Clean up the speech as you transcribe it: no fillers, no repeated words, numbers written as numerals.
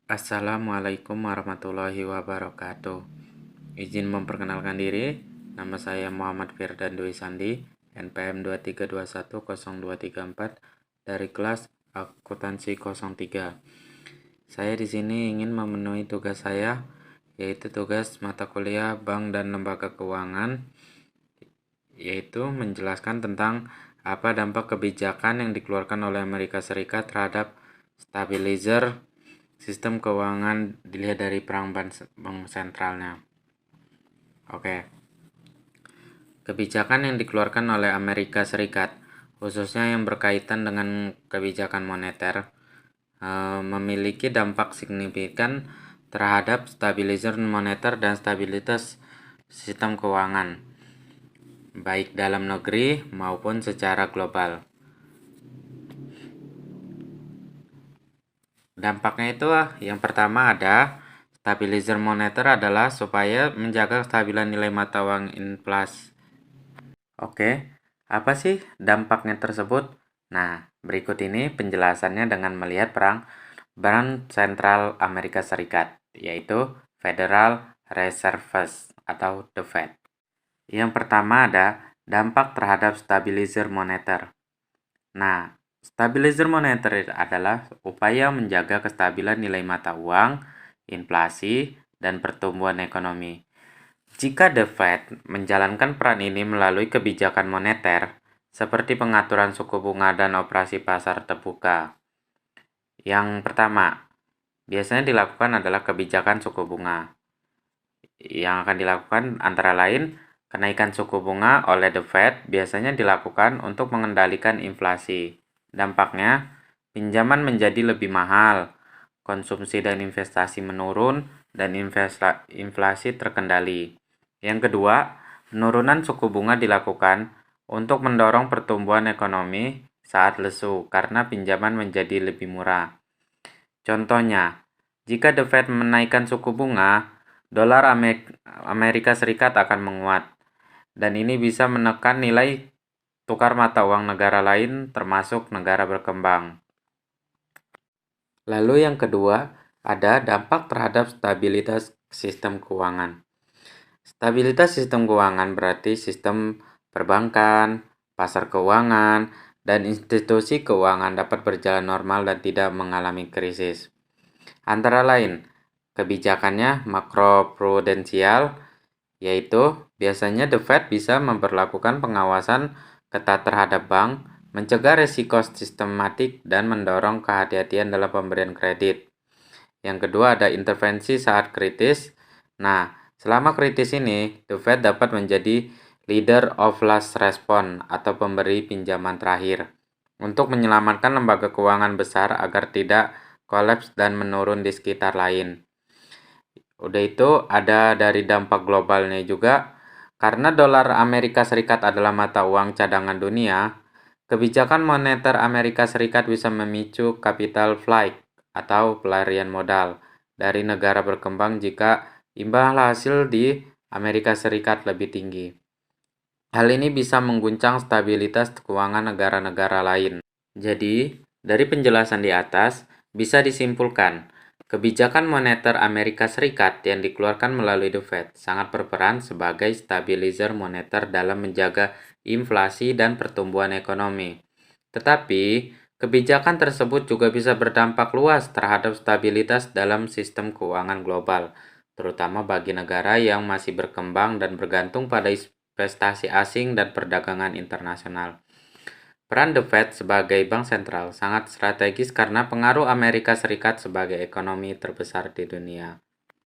Assalamualaikum warahmatullahi wabarakatuh. Izin memperkenalkan diri, nama saya Muhammad Firdan Dwi Sandi, NPM 2321024 dari kelas Akuntansi 03. Saya di sini ingin memenuhi tugas saya, yaitu tugas mata kuliah Bank dan Lembaga Keuangan, yaitu menjelaskan tentang apa dampak kebijakan yang dikeluarkan oleh Amerika Serikat terhadap stabilizer sistem keuangan dilihat dari peran bank sentralnya. Oke. Kebijakan yang dikeluarkan oleh Amerika Serikat, khususnya yang berkaitan dengan kebijakan moneter, memiliki dampak signifikan terhadap stabilizer moneter dan stabilitas sistem keuangan, baik dalam negeri maupun secara global. Dampaknya itu yang pertama ada stabilizer moneter adalah supaya menjaga kestabilan nilai mata uang inflasi. Oke, apa sih dampaknya tersebut? Nah, berikut ini penjelasannya dengan melihat Bank Sentral Amerika Serikat, yaitu Federal Reserve atau The Fed. Yang pertama ada dampak terhadap stabilizer moneter. Nah, stabilizer moneter adalah upaya menjaga kestabilan nilai mata uang, inflasi, dan pertumbuhan ekonomi. Jika The Fed menjalankan peran ini melalui kebijakan moneter, seperti pengaturan suku bunga dan operasi pasar terbuka. Yang pertama, biasanya dilakukan adalah kebijakan suku bunga. Yang akan dilakukan antara lain, kenaikan suku bunga oleh The Fed biasanya dilakukan untuk mengendalikan inflasi. Dampaknya, pinjaman menjadi lebih mahal, konsumsi dan investasi menurun, dan inflasi terkendali. Yang kedua, penurunan suku bunga dilakukan untuk mendorong pertumbuhan ekonomi saat lesu karena pinjaman menjadi lebih murah. Contohnya, jika The Fed menaikkan suku bunga, dolar Amerika Serikat akan menguat, dan ini bisa menekan nilai tukar mata uang negara lain termasuk negara berkembang. Lalu yang kedua, ada dampak terhadap stabilitas sistem keuangan. Stabilitas sistem keuangan berarti sistem perbankan, pasar keuangan, dan institusi keuangan dapat berjalan normal dan tidak mengalami krisis. Antara lain, kebijakannya makroprudensial, yaitu biasanya The Fed bisa memperlakukan pengawasan ketat terhadap bank, mencegah risiko sistematik, dan mendorong kehati-hatian dalam pemberian kredit. Yang kedua ada intervensi saat kritis. Nah, selama kritis ini, The Fed dapat menjadi leader of last response atau pemberi pinjaman terakhir untuk menyelamatkan lembaga keuangan besar agar tidak kolaps dan menurun di sekitar lain. Udah itu ada dari dampak globalnya juga, karena dolar Amerika Serikat adalah mata uang cadangan dunia, kebijakan moneter Amerika Serikat bisa memicu capital flight atau pelarian modal dari negara berkembang jika imbal hasil di Amerika Serikat lebih tinggi. Hal ini bisa mengguncang stabilitas keuangan negara-negara lain. Jadi, dari penjelasan di atas, bisa disimpulkan, kebijakan moneter Amerika Serikat yang dikeluarkan melalui The Fed sangat berperan sebagai stabilizer moneter dalam menjaga inflasi dan pertumbuhan ekonomi. Tetapi, kebijakan tersebut juga bisa berdampak luas terhadap stabilitas dalam sistem keuangan global, terutama bagi negara yang masih berkembang dan bergantung pada investasi asing dan perdagangan internasional. Peran The Fed sebagai bank sentral sangat strategis karena pengaruh Amerika Serikat sebagai ekonomi terbesar di dunia.